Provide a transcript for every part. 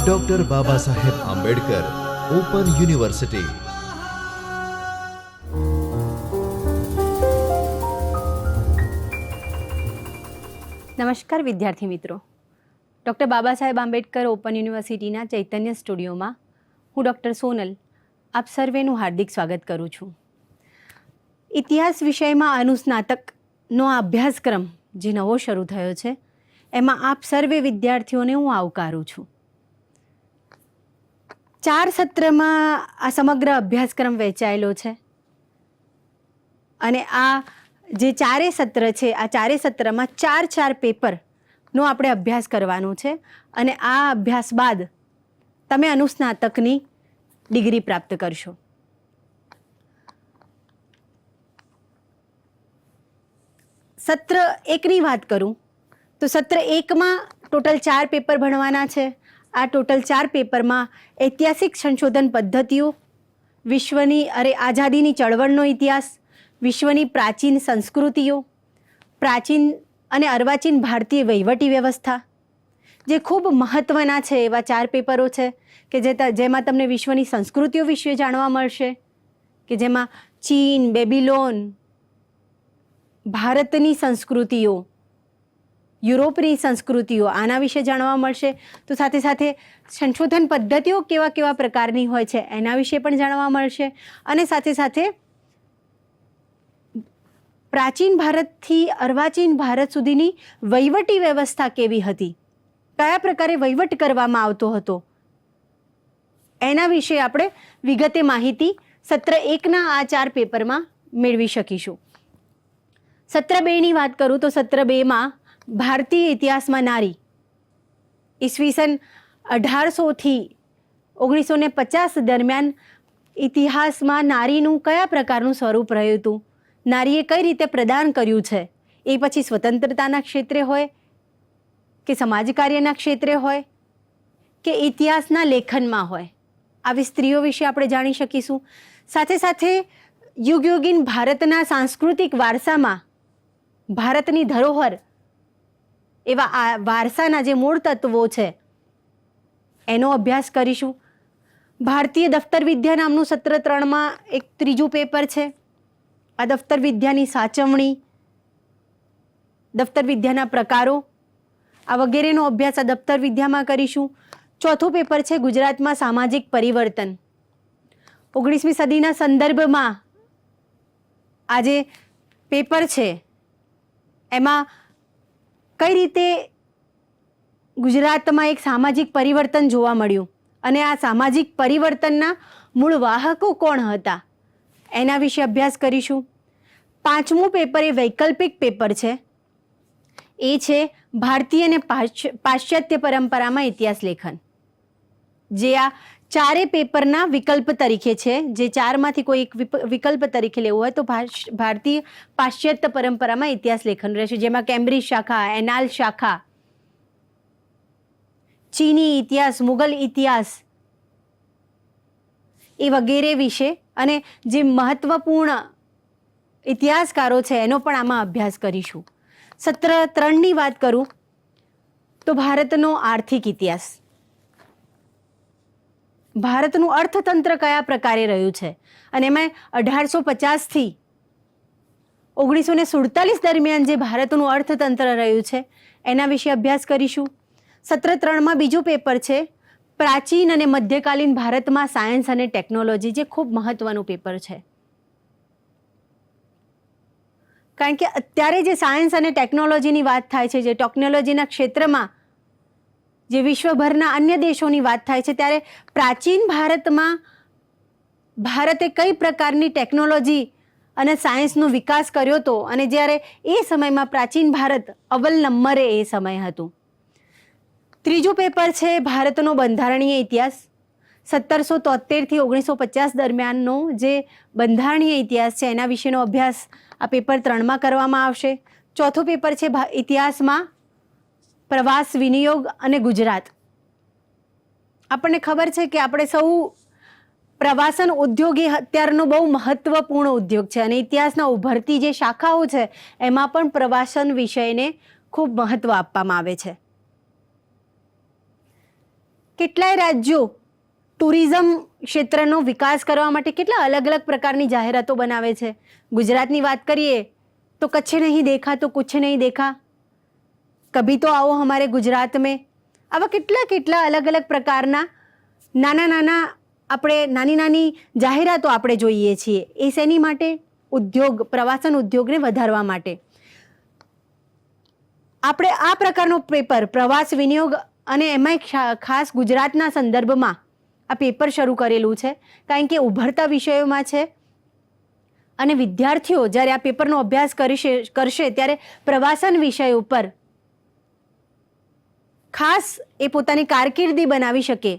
Doctor Baba Saheb Ambedkar open university. નમસ્કાર વિદ્યાર્થી મિત્રો. ડૉક્ટર બાબા સાહેબ આંબેડકર ઓપન યુનિવર્સિટીના ચૈતન્ય સ્ટુડિયોમાં હું ડૉક્ટર સોનલ આપ સર્વેનું હાર્દિક સ્વાગત કરું છું. ઇતિહાસ વિષયમાં અનુસ્નાતકનો આ અભ્યાસક્રમ જે નવો શરૂ થયો છે એમાં આપ સર્વે વિદ્યાર્થીઓને હું આવકારું છું. 4 સત્રમાં આ સમગ્ર અભ્યાસક્રમ વહેંચાયેલો છે અને આ જે 4 સત્ર છે આ 4 સત્રમાં 4 પેપરનો આપણે અભ્યાસ કરવાનો છે અને આ અભ્યાસ બાદ તમે અનુસ્નાતકની ડિગ્રી પ્રાપ્ત કરશો. સત્ર 1ની વાત કરું તો સત્ર 1માં ટોટલ 4 પેપર ભણવાના છે. આ ટોટલ 4 પેપરમાં ઐતિહાસિક સંશોધન પદ્ધતિઓ, વિશ્વની આઝાદીની ચળવળનો ઇતિહાસ, વિશ્વની પ્રાચીન સંસ્કૃતિઓ, પ્રાચીન અને અર્વાચીન ભારતીય વહીવટી વ્યવસ્થા, જે ખૂબ મહત્ત્વના છે એવા 4 પેપરો છે કે જેમાં તમને વિશ્વની સંસ્કૃતિઓ વિશે જાણવા મળશે, કે જેમાં ચીન, બેબીલોન, ભારતની સંસ્કૃતિઓ, યુરોપની સંસ્કૃતિઓ આના વિશે જાણવા મળશે. તો સાથે સાથે સંશોધન પદ્ધતિઓ કેવા કેવા પ્રકારની હોય છે એના વિશે પણ જાણવા મળશે અને સાથે સાથે પ્રાચીન ભારતથી અર્વાચીન ભારત સુધીની વહીવટી વ્યવસ્થા કેવી હતી, કયા પ્રકારે વહીવટ કરવામાં આવતો હતો એના વિશે આપણે વિગતે માહિતી સત્ર 1ના આ 4 પેપરમાં મેળવી શકીશું. સત્ર 2ની વાત કરું તો સત્ર 2માં ભારતીય ઇતિહાસમાં નારી ઈસવીસન 1800થી 1950 દરમિયાન ઇતિહાસમાં નારીનું કયા પ્રકારનું સ્વરૂપ રહ્યું હતું, નારીએ કઈ રીતે પ્રદાન કર્યું છે, એ પછી સ્વતંત્રતાના ક્ષેત્રે હોય કે સમાજ કાર્યના ક્ષેત્રે હોય કે ઇતિહાસના લેખનમાં હોય, આવી સ્ત્રીઓ વિશે આપણે જાણી શકીશું. સાથે સાથે યુગયુગીન ભારતના સાંસ્કૃતિક વારસામાં ભારતની ધરોહર એવા આ વારસાના જે મૂળ તત્વો છે એનો અભ્યાસ કરીશું. ભારતીય દફતર વિદ્યા નામનું સત્ર 3માં એક ત્રીજું પેપર છે. આ દફતર વિદ્યાની સાચવણી, દફતર વિદ્યાના પ્રકારો આ વગેરેનો અભ્યાસ આ દફતર વિદ્યામાં કરીશું. ચોથું પેપર છે ગુજરાતમાં સામાજિક પરિવર્તન. 19મી સદીના સંદર્ભમાં આ જે પેપર છે એમાં કઈ રીતે ગુજરાતમાં એક સામાજિક પરિવર્તન જોવા મળ્યું અને આ સામાજિક પરિવર્તનના મૂળ વાહકો કોણ હતા એના વિશે અભ્યાસ કરીશું. 5મું પેપર એ વૈકલ્પિક પેપર છે. એ છે ભારતીય અને પાશ્ચાત્ય પરંપરામાં ઇતિહાસ લેખન, જે આ 4 પેપરના વિકલ્પ તરીકે છે. જે 4માંથી કોઈ એક વિકલ્પ તરીકે લેવું હોય તો ભારતીય પાશ્ચાત્ય પરંપરામાં ઇતિહાસ લેખન રહેશે, જેમાં કેમ્બ્રિજ શાખા, એનાલ શાખા, ચીની ઇતિહાસ, મુગલ ઇતિહાસ એ વગેરે વિશે અને જે મહત્વપૂર્ણ ઇતિહાસકારો છે એનો પણ આમાં અભ્યાસ કરીશું. સત્ર 3ની વાત કરું તો ભારતનો આર્થિક ઇતિહાસ, ભારતનું અર્થતંત્ર કયા પ્રકારે રહ્યું છે અને એમાં 1850થી 1947 દરમિયાન જે ભારતનું અર્થતંત્ર રહ્યું છે એના વિશે અભ્યાસ કરીશું. સત્ર 3માં બીજું પેપર છે પ્રાચીન અને મધ્યકાલીન ભારતમાં સાયન્સ અને ટેકનોલોજી, જે ખૂબ મહત્વનું પેપર છે. કારણ કે અત્યારે જે સાયન્સ અને ટેકનોલોજીની વાત થાય છે, જે ટેકનોલોજીના ક્ષેત્રમાં જે વિશ્વભરના અન્ય દેશોની વાત થાય છે, ત્યારે પ્રાચીન ભારતમાં ભારતે કઈ પ્રકારની ટેકનોલોજી અને સાયન્સનો વિકાસ કર્યો હતો અને જ્યારે એ સમયમાં પ્રાચીન ભારત અવ્વલ નંબરે એ સમય હતું. ત્રીજું પેપર છે ભારતનો બંધારણીય ઇતિહાસ. 1773થી 1950 દરમિયાનનો જે બંધારણીય ઇતિહાસ છે એના વિશેનો અભ્યાસ આ પેપર 3માં કરવામાં આવશે. ચોથું પેપર છે ઇતિહાસમાં પ્રવાસ, વિનિયોગ અને ગુજરાત. આપણને ખબર છે કે આપણે સૌ પ્રવાસન ઉદ્યોગ એ અત્યારનો બહુ મહત્વપૂર્ણ ઉદ્યોગ છે અને ઇતિહાસના ઉભરતી જે શાખાઓ છે એમાં પણ પ્રવાસન વિષયને ખૂબ મહત્વ આપવામાં આવે છે. કેટલાય રાજ્યો ટુરિઝમ ક્ષેત્રનો વિકાસ કરવા માટે કેટલા અલગ અલગ પ્રકારની જાહેરાતો બનાવે છે. ગુજરાતની વાત કરીએ તો કચ્છ નહીં દેખા તો કુછ નહીં દેખા, કભી તો આવો હમારે ગુજરાત મેં. આવા કેટલા કેટલા અલગ અલગ પ્રકારના નાની નાની જાહેરાતો આપણે જોઈએ છીએ. એ શેની માટે? ઉદ્યોગ, પ્રવાસન ઉદ્યોગને વધારવા માટે. આપણે આ પ્રકારનો પેપર પ્રવાસ વિનિયોગ અને એમાંય ખાસ ગુજરાતના સંદર્ભમાં આ પેપર શરૂ કરેલું છે, કારણ કે ઉભરતા વિષયોમાં છે અને વિદ્યાર્થીઓ જ્યારે આ પેપરનો અભ્યાસ કરશે ત્યારે પ્રવાસન વિષય ઉપર ખાસ એ પોતાની કારકિર્દી બનાવી શકે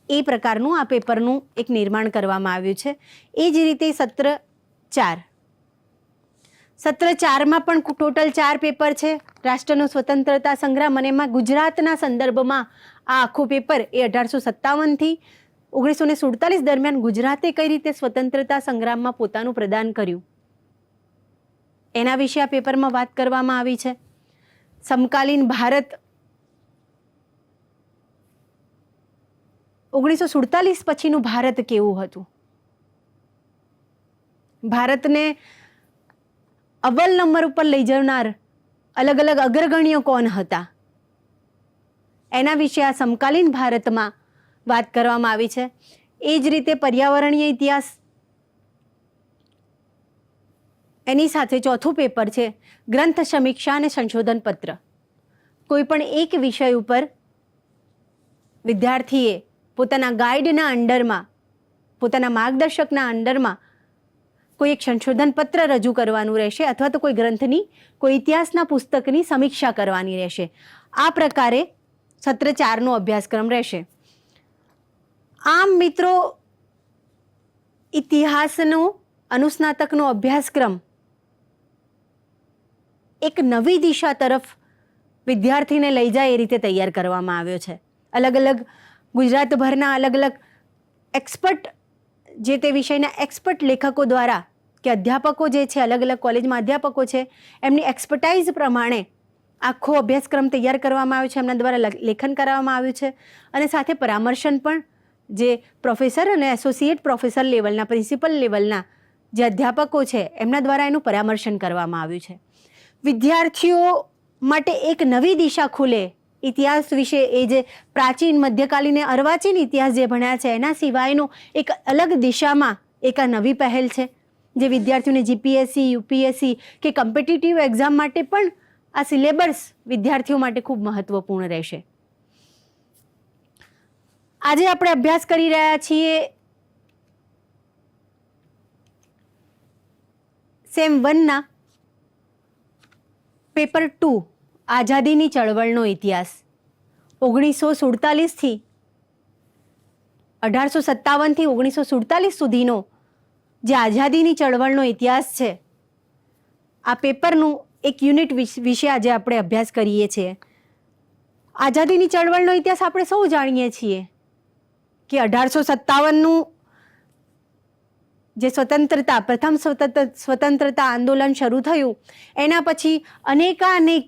એ પ્રકારનું આ પેપરનું એક નિર્માણ કરવામાં આવ્યું છે. એ જ રીતે સત્ર 4માં પણ ટોટલ 4 પેપર છે. રાષ્ટ્રનો સ્વતંત્રતા સંગ્રામ અને એમાં ગુજરાતના સંદર્ભમાં આ આખું પેપર એ 1857 થી 1947 દરમિયાન ગુજરાતે કઈ રીતે સ્વતંત્રતા સંગ્રામમાં પોતાનું પ્રદાન કર્યું એના વિશે આ પેપરમાં વાત કરવામાં આવી છે. સમકાલીન ભારત 1947 પછીનું ભારત કેવું હતું, ભારતને અવ્વલ નંબર ઉપર લઈ જનાર અલગ અલગ અગ્રગણ્યો કોણ હતા, એના વિશે આ સમકાલીન ભારતમાં વાત કરવામાં આવી છે. એ જ રીતે પર્યાવરણીય ઇતિહાસ, એની સાથે ચોથું પેપર છે ગ્રંથ સમીક્ષા અને સંશોધન પત્ર. કોઈ પણ એક વિષય ઉપર વિદ્યાર્થીએ પોતાના ગાઈડના અંડરમાં, પોતાના માર્ગદર્શકના અંડરમાં કોઈ એક સંશોધન પત્ર રજૂ કરવાનું રહેશે અથવા તો કોઈ ગ્રંથની, કોઈ ઇતિહાસના પુસ્તકની સમીક્ષા કરવાની રહેશે. આ પ્રકારે સત્ર 4નો અભ્યાસક્રમ રહેશે. આમ મિત્રો, ઇતિહાસનો અનુસ્નાતકનો અભ્યાસક્રમ એક નવી દિશા તરફ વિદ્યાર્થીને લઈ જાય એ રીતે તૈયાર કરવામાં આવ્યો છે. અલગ અલગ ગુજરાતભરના અલગ અલગ એક્સપર્ટ, જે તે વિષયના એક્સપર્ટ લેખકો દ્વારા કે અધ્યાપકો જે છે, અલગ અલગ કોલેજમાં અધ્યાપકો છે, એમની એક્સપર્ટાઇઝ પ્રમાણે આખો અભ્યાસક્રમ તૈયાર કરવામાં આવ્યો છે, એમના દ્વારા લેખન કરવામાં આવ્યું છે અને સાથે પરામર્શન પણ જે પ્રોફેસર અને એસોસિએટ પ્રોફેસર લેવલના, પ્રિન્સિપલ લેવલના જે અધ્યાપકો છે એમના દ્વારા એનું પરામર્શન કરવામાં આવ્યું છે. વિદ્યાર્થીઓ માટે એક નવી દિશા ખુલે ઇતિહાસ વિશે. એ જે પ્રાચીન, મધ્યકાલીન, અર્વાચીન ઇતિહાસ જે ભણ્યા છે એના સિવાયનો એક અલગ દિશામાં એક આ નવી પહેલ છે જે વિદ્યાર્થીઓને જીપીએસસી, યુપીએસસી કે કોમ્પિટિટિવ એક્ઝામ માટે પણ આ સિલેબસ વિદ્યાર્થીઓ માટે ખૂબ મહત્વપૂર્ણ રહેશે. આજે આપણે અભ્યાસ કરી રહ્યા છીએ સેમ 1ના પેપર 2 આઝાદીની ચળવળનો ઇતિહાસ. 1947 થી 1857 થી 1947 સુધીનો જે આઝાદીની ચળવળનો ઇતિહાસ છે, આ પેપરનું એક યુનિટ વિશે આજે આપણે અભ્યાસ કરીએ છીએ. આઝાદીની ચળવળનો ઇતિહાસ આપણે સૌ જાણીએ છીએ કે 1857નું જે સ્વતંત્રતા, પ્રથમ સ્વતંત્રતા આંદોલન શરૂ થયું, એના પછી અનેકાનેક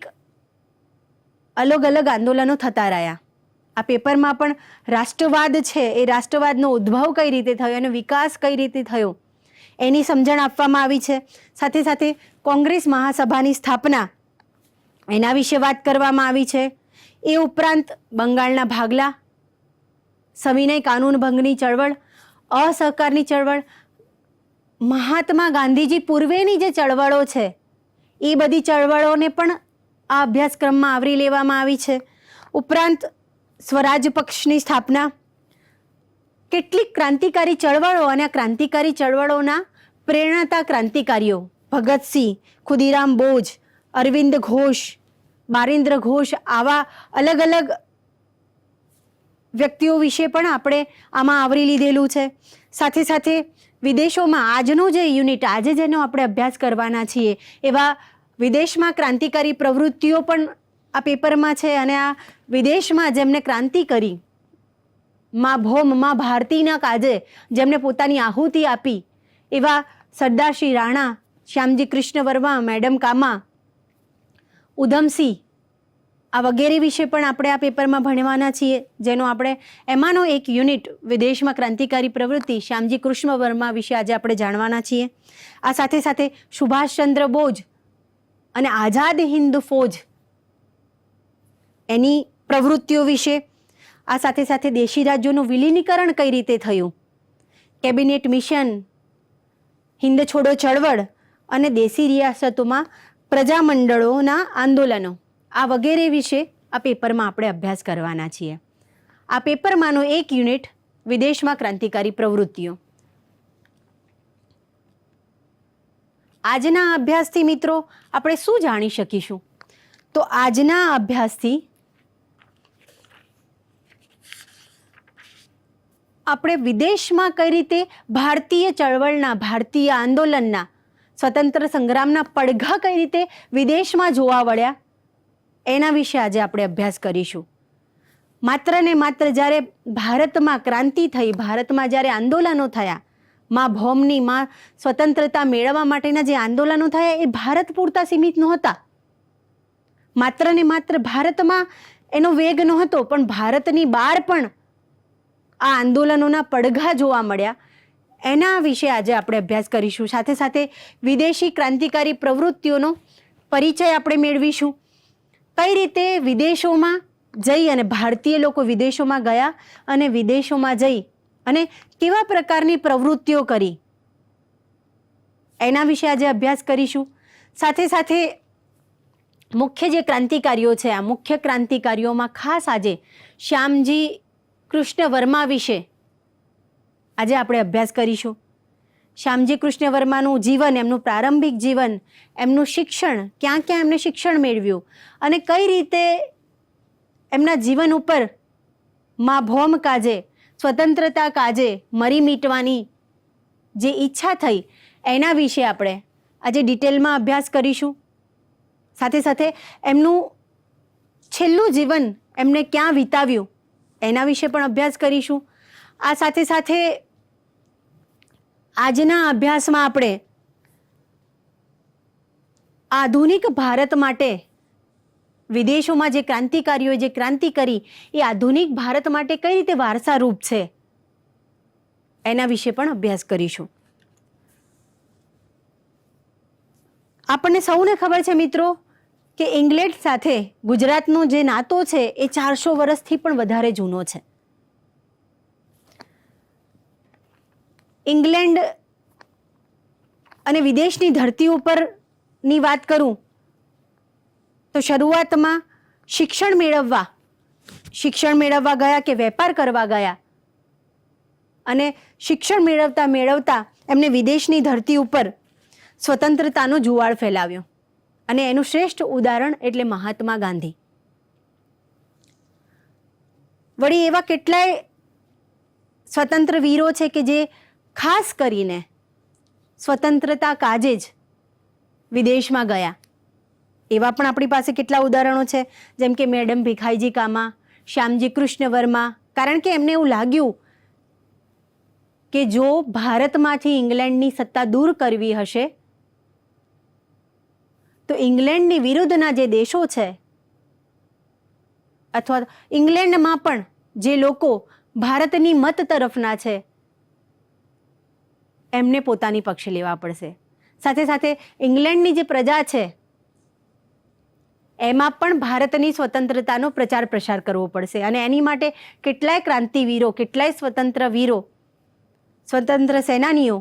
અલગ અલગ આંદોલનો થતા રહ્યા. આ પેપરમાં પણ રાષ્ટ્રવાદ છે, એ રાષ્ટ્રવાદનો ઉદ્ભવ કઈ રીતે થયો અને વિકાસ કઈ રીતે થયો એની સમજણ આપવામાં આવી છે. સાથે સાથે કોંગ્રેસ મહાસભાની સ્થાપના, એના વિશે વાત કરવામાં આવી છે. એ ઉપરાંત બંગાળના ભાગલા, સવિનય કાનૂન ભંગની ચળવળ, અસહકારની ચળવળ, મહાત્મા ગાંધીજી પૂર્વેની જે ચળવળો છે એ બધી ચળવળોને પણ આ અભ્યાસક્રમમાં આવરી લેવામાં આવી છે. ઉપરાંત સ્વરાજ પક્ષની સ્થાપના, કેટલીક ક્રાંતિકારી ચળવળો અને આ ક્રાંતિકારી ચળવળોના પ્રેરણાતા ક્રાંતિકારીઓ ભગતસિંહ, ખુદીરામ બોઝ, અરવિંદ ઘોષ, બારિન્દ્ર ઘોષ, આવા અલગ અલગ વ્યક્તિઓ વિશે પણ આપણે આમાં આવરી લીધેલું છે. સાથે સાથે વિદેશોમાં આજનો જે યુનિટ, આજે જેનો આપણે અભ્યાસ કરવાના છીએ, એવા વિદેશમાં ક્રાંતિકારી પ્રવૃત્તિઓ પણ આ પેપરમાં છે અને આ વિદેશમાં જેમને ક્રાંતિ કરી, મા ભૌમ, મા ભારતીના કાજે જેમને પોતાની આહુતિ આપી, એવા સરદાર શ્રી રાણા, શ્યામજી કૃષ્ણ વર્મા, મેડમ કામા, ઉધમસિંહ, આ વગેરે વિશે પણ આપણે આ પેપરમાં ભણવાના છીએ, જેનો આપણે એમાંનો એક યુનિટ વિદેશમાં ક્રાંતિકારી પ્રવૃત્તિ શ્યામજી કૃષ્ણ વર્મા વિશે આજે આપણે જાણવાના છીએ. આ સાથે સાથે સુભાષચંદ્ર બોઝ અને આઝાદ હિન્દ ફૌજ એની પ્રવૃત્તિઓ વિશે, આ સાથે સાથે દેશી રાજ્યોનું વિલીનીકરણ કઈ રીતે થયું, કેબિનેટ મિશન, હિન્દ છોડો ચળવળ અને દેશી રિયાસતોમાં પ્રજામંડળોના આંદોલનો, આ વગેરે વિશે આ પેપરમાં આપણે અભ્યાસ કરવાના છીએ. આ પેપરમાંનો એક યુનિટ વિદેશમાં ક્રાંતિકારી પ્રવૃત્તિઓ. આજના અભ્યાસથી મિત્રો આપણે શું જાણી શકીશું? તો આજના અભ્યાસથી આપણે વિદેશમાં કઈ રીતે ભારતીય ચળવળના, ભારતીય આંદોલનના, સ્વતંત્ર સંગ્રામના પડઘા કઈ રીતે વિદેશમાં જોવા વળ્યા એના વિશે આજે આપણે અભ્યાસ કરીશું. માત્ર ને માત્ર જ્યારે ભારતમાં ક્રાંતિ થઈ, ભારતમાં જ્યારે આંદોલનો થયા, માં ભૌમની, માં સ્વતંત્રતા મેળવવા માટેના જે આંદોલનો થયા એ ભારત પૂરતા સીમિત નહોતા. માત્ર ને માત્ર ભારતમાં એનો વેગ નહોતો, પણ ભારતની બહાર પણ આ આંદોલનોના પડઘા જોવા મળ્યા. એના વિશે આજે આપણે અભ્યાસ કરીશું. સાથે સાથે વિદેશી ક્રાંતિકારી પ્રવૃત્તિઓનો પરિચય આપણે મેળવીશું. કઈ રીતે વિદેશોમાં જઈ અને ભારતીય લોકો વિદેશોમાં ગયા અને વિદેશોમાં જઈ અને કેવા પ્રકારની પ્રવૃત્તિઓ કરી એના વિશે આજે અભ્યાસ કરીશું. સાથે સાથે મુખ્ય જે ક્રાંતિકારીઓ છે, આ મુખ્ય ક્રાંતિકારીઓમાં ખાસ આજે શ્યામજી કૃષ્ણ વર્મા વિશે આજે આપણે અભ્યાસ કરીશું. શ્યામજી કૃષ્ણ વર્માનું જીવન, એમનું પ્રારંભિક જીવન, એમનું શિક્ષણ, ક્યાં ક્યાં એમને શિક્ષણ મેળવ્યું અને કઈ રીતે એમના જીવન ઉપર મા ભૌમ કાજે, સ્વતંત્રતા કાજે મરી મીટવાની જે ઈચ્છા થઈ એના વિશે આપણે આજે ડિટેલમાં અભ્યાસ કરીશું. સાથે સાથે એમનું છેલ્લું જીવન એમને ક્યાં વિતાવ્યું એના વિશે પણ અભ્યાસ કરીશું. આ સાથે સાથે આજના અભ્યાસમાં આપણે આધુનિક ભારત માટે વિદેશોમાં જે ક્રાંતિકારીઓએ જે ક્રાંતિ કરી એ આધુનિક ભારત માટે કઈ રીતે વારસારૂપ છે એના વિશે પણ અભ્યાસ કરીશું. આપણને સૌને ખબર છે મિત્રો કે ઇંગ્લેન્ડ સાથે ગુજરાતનો જે નાતો છે એ 400 વર્ષથી પણ વધારે જૂનો છે. ઇંગ્લેન્ડ અને વિદેશની ધરતી ઉપરની વાત કરું તો શરૂઆતમાં શિક્ષણ મેળવવા ગયા કે વેપાર કરવા ગયા અને શિક્ષણ મેળવતા એમને વિદેશની ધરતી ઉપર સ્વતંત્રતાનો જુવાળ ફેલાવ્યો અને એનું શ્રેષ્ઠ ઉદાહરણ એટલે મહાત્મા ગાંધી. વળી એવા કેટલાય સ્વતંત્ર વીરો છે કે જે ખાસ કરીને સ્વતંત્રતા કાજે જ વિદેશમાં ગયા. એવા પણ આપણી પાસે કેટલા ઉદાહરણો છે, જેમ કે મેડમ ભીખાઈજી કામા, શ્યામજી કૃષ્ણ વર્મા. કારણ કે એમને એવું લાગ્યું કે જો ભારતમાંથી ઇંગ્લેન્ડની સત્તા દૂર કરવી હશે તો ઇંગ્લેન્ડની વિરુદ્ધના જે દેશો છે અથવા ઇંગ્લેન્ડમાં પણ જે લોકો ભારતની મત તરફના છે એમને પોતાની પક્ષે લેવા પડશે. સાથે સાથે ઇંગ્લેન્ડની જે પ્રજા છે એમાં પણ ભારતની સ્વતંત્રતાનો પ્રચાર પ્રસાર કરવો પડશે અને એની માટે કેટલાય ક્રાંતિવીરો, કેટલાય સ્વતંત્ર સેનાનીઓ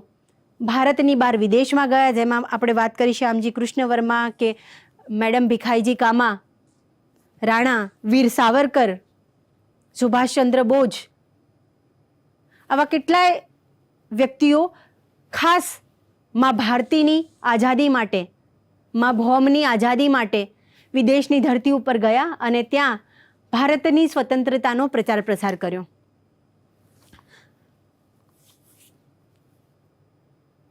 ભારતની બહાર વિદેશમાં ગયા. જેમાં આપણે વાત કરી શ્યામજી કૃષ્ણ વર્મા કે મેડમ ભીખાઈજી કામા, રાણા વીર સાવરકર, સુભાષચંદ્ર બોઝ. આવા કેટલાય વ્યક્તિઓ ખાસ માં ભારતીની આઝાદી માટે, માં ભૌમની આઝાદી માટે વિદેશની ધરતી ઉપર ગયા અને ત્યાં ભારતની સ્વતંત્રતાનો પ્રચાર પ્રસાર કર્યો.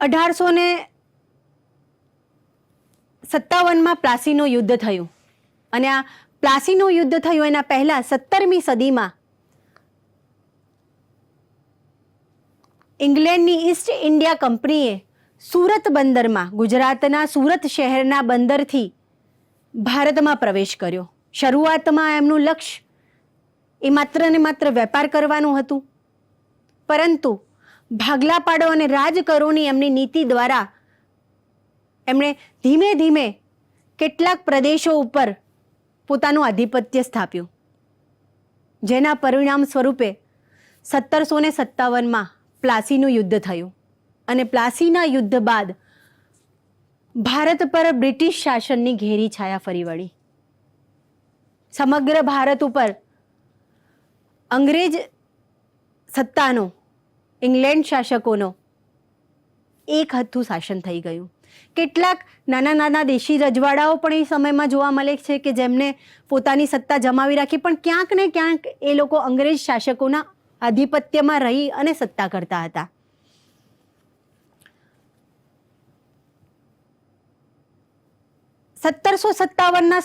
1857માં પ્લાસીનું યુદ્ધ થયું અને આ પ્લાસીનું યુદ્ધ થયું એના પહેલા 17મી સદીમાં ઇંગ્લેન્ડની ઈસ્ટ ઇન્ડિયા કંપનીએ સુરત બંદરમાં, ગુજરાતના સુરત શહેરના બંદરથી ભારતમાં પ્રવેશ કર્યો. શરૂઆતમાં એમનું લક્ષ્ય એ માત્ર ને માત્ર વેપાર કરવાનું હતું, પરંતુ ભાગલા પાડો અને રાજ કરોની એમની નીતિ દ્વારા એમણે ધીમે ધીમે કેટલાક પ્રદેશો ઉપર પોતાનું આધિપત્ય સ્થાપ્યું, જેના પરિણામ સ્વરૂપે 1757માં પ્લાસીનું યુદ્ધ થયું. અને પ્લાસીના યુદ્ધ બાદ ભારત પર બ્રિટિશ શાસનની ઘેરી છાયા ફરી વળી. સમગ્ર ભારત ઉપર અંગ્રેજ સત્તાનો, ઇંગ્લેન્ડ શાસકોનો એક હથ્થું શાસન થઈ ગયું. કેટલાક નાના નાના દેશી રજવાડાઓ પણ એ સમયમાં જોવા મળે છે કે જેમને પોતાની સત્તા જમાવી રાખી, પણ ક્યાંક ને ક્યાંક એ લોકો અંગ્રેજ શાસકોના આધિપત્યમાં રહી અને સત્તા કરતા હતા. સત્તરસો સત્તાવનના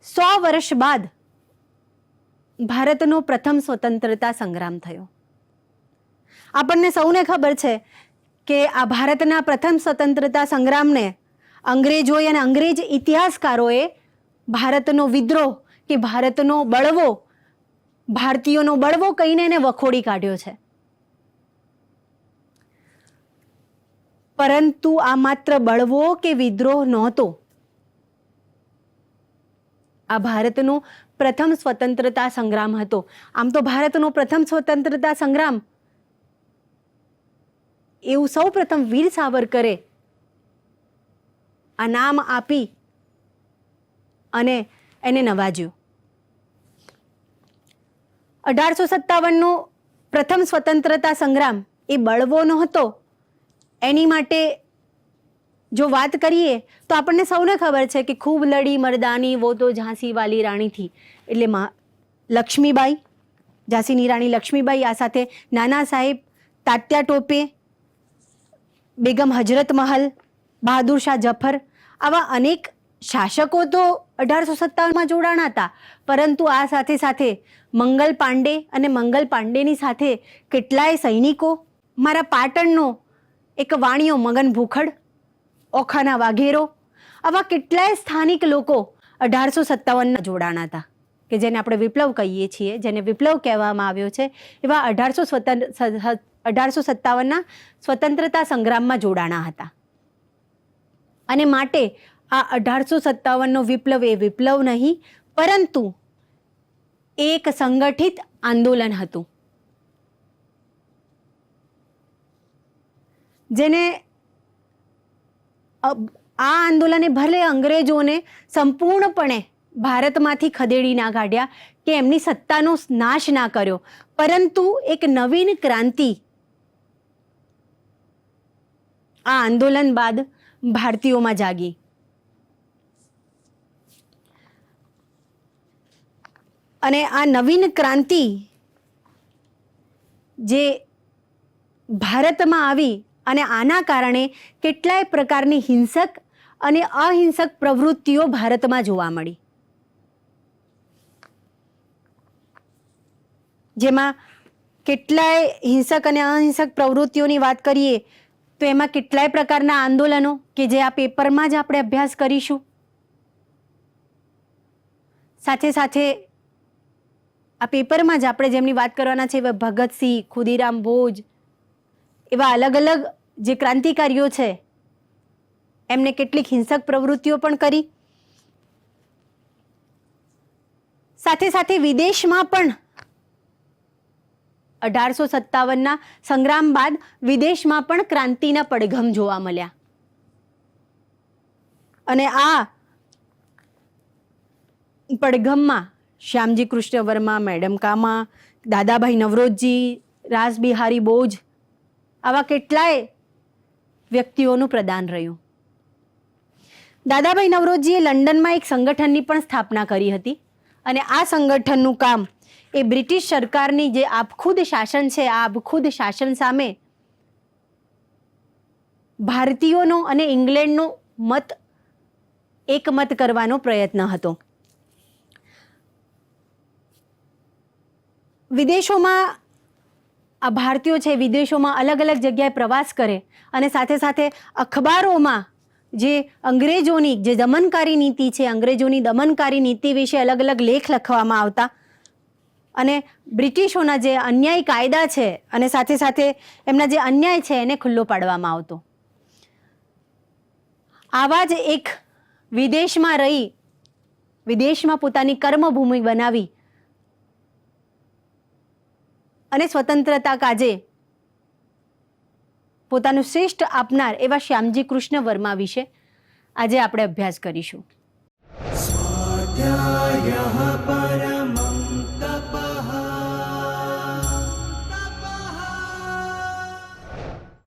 100 વર્ષ બાદ ભારતનો પ્રથમ સ્વતંત્રતા સંગ્રામ થયો. આપણને સૌને ખબર છે કે આ ભારતના પ્રથમ સ્વતંત્રતા સંગ્રામને અંગ્રેજોએ અને અંગ્રેજ ઇતિહાસકારોએ ભારતનો વિદ્રોહ કે ભારતનો બળવો, ભારતીયોનો બળવો કહીને એને વખોડી કાઢ્યો છે. પરંતુ આ માત્ર બળવો કે વિદ્રોહ નહોતો. આ ભારતનો પ્રથમ સ્વતંત્રતા સંગ્રામ હતો. આમ તો ભારતનો પ્રથમ સ્વતંત્રતા સંગ્રામ એવું સૌ પ્રથમ વીર સાવરકરે આ નામ આપી અને એને નવાજ્યું. 1857નો પ્રથમ સ્વતંત્રતા સંગ્રામ એ બળવો નહોતો. એની માટે જો વાત કરીએ તો આપણને સૌને ખબર છે કે ખૂબ લડી મર્દાની વો તો ઝાંસી વાલી રાણી થી, એટલે લક્ષ્મીબાઈ, ઝાંસીની રાણી લક્ષ્મીબાઈ, આ સાથે નાના સાહેબ, તાત્યા ટોપે, બેગમ હજરત મહલ, બહાદુર શાહ જફર, આવા અનેક શાસકો તો 1857માં જોડાણા હતા. પરંતુ આ સાથે સાથે મંગલ પાંડે અને મંગલ પાંડેની સાથે કેટલાય સૈનિકો, મારા પાટણનો એક વાણિયો મગન ભૂખડ, ઓખાના વાઘેરો, આવા કેટલાય સ્થાનિક લોકો 1857ના જોડાણા હતા, કે જેને આપણે વિપ્લવ કહીએ છીએ, જેને વિપ્લવ કહેવામાં આવ્યો છે. એવા 1857ના સ્વતંત્રતા સંગ્રામમાં જોડાણા હતા. અને માટે આ 1857નો વિપ્લવ એ વિપ્લવ નહીં, પરંતુ એક સંગઠિત આંદોલન હતું, જેને આ આંદોલને ભલે અંગ્રેજોને સંપૂર્ણપણે ભારતમાંથી ખદેડી ના કાઢ્યા કે એમની સત્તાનો નાશ ના કર્યો, પરંતુ એક નવીન ક્રાંતિ આ આંદોલન બાદ ભારતીયોમાં જાગી. અને આ નવીન ક્રાંતિ જે ભારતમાં આવી અને આના કારણે કેટલાય પ્રકારની હિંસક અને અહિંસક પ્રવૃત્તિઓ ભારતમાં જોવા મળી, જેમાં કેટલાય હિંસક અને અહિંસક પ્રવૃત્તિઓની વાત કરીએ તો એમાં કેટલાય પ્રકારના આંદોલનો કે જે આ પેપરમાં જ આપણે અભ્યાસ કરીશું. સાથે સાથે આ પેપરમાં જ આપણે જેમની વાત કરવાના છે એવા ભગતસિંહ, ખુદીરામ બોઝ, એવા અલગ અલગ જે ક્રાંતિકારીઓ છે એમને કેટલીક હિંસક પ્રવૃત્તિઓ પણ કરી. સાથે સાથે વિદેશમાં પણ 1857ના સંગ્રામ બાદ વિદેશમાં પણ ક્રાંતિના પડઘમ જોવા મળ્યા. અને આ પડઘમમાં શ્યામજી કૃષ્ણ વર્મા, મેડમ કામા, દાદાભાઈ નવરોજી, રાસબિહારી બોઝ, આવા કેટલાય વ્યક્તિઓનું પ્રદાન રહ્યું. દાદાભાઈ નવરોજીએ લંડનમાં એક સંગઠનની પણ સ્થાપના કરી હતી, અને આ સંગઠનનું કામ એ બ્રિટિશ સરકારની જે આબખુદ શાસન છે, આ આબખુદ શાસન સામે ભારતીયોનો અને ઇંગ્લેન્ડનો એકમત કરવાનો પ્રયત્ન હતો. વિદેશોમાં આ ભારતીયો છે વિદેશોમાં અલગ અલગ જગ્યાએ પ્રવાસ કરે અને સાથે સાથે અખબારોમાં જે અંગ્રેજોની જે દમનકારી નીતિ છે, અંગ્રેજોની દમનકારી નીતિ વિશે અલગ અલગ લેખ લખવામાં આવતા અને બ્રિટિશોના જે અન્યાયી કાયદા છે અને સાથે સાથે એમના જે અન્યાય છે એને ખુલ્લો પાડવામાં આવતો. આવા જ એક વિદેશમાં રહી, વિદેશમાં પોતાની કર્મભૂમિ બનાવી અને સ્વતંત્રતા કાજે પોતાનું શ્રેષ્ઠ આપનાર એવા શ્યામજી કૃષ્ણ વર્મા વિશે આજે આપણે અભ્યાસ કરીશું. સ્વાધ્યાયઃ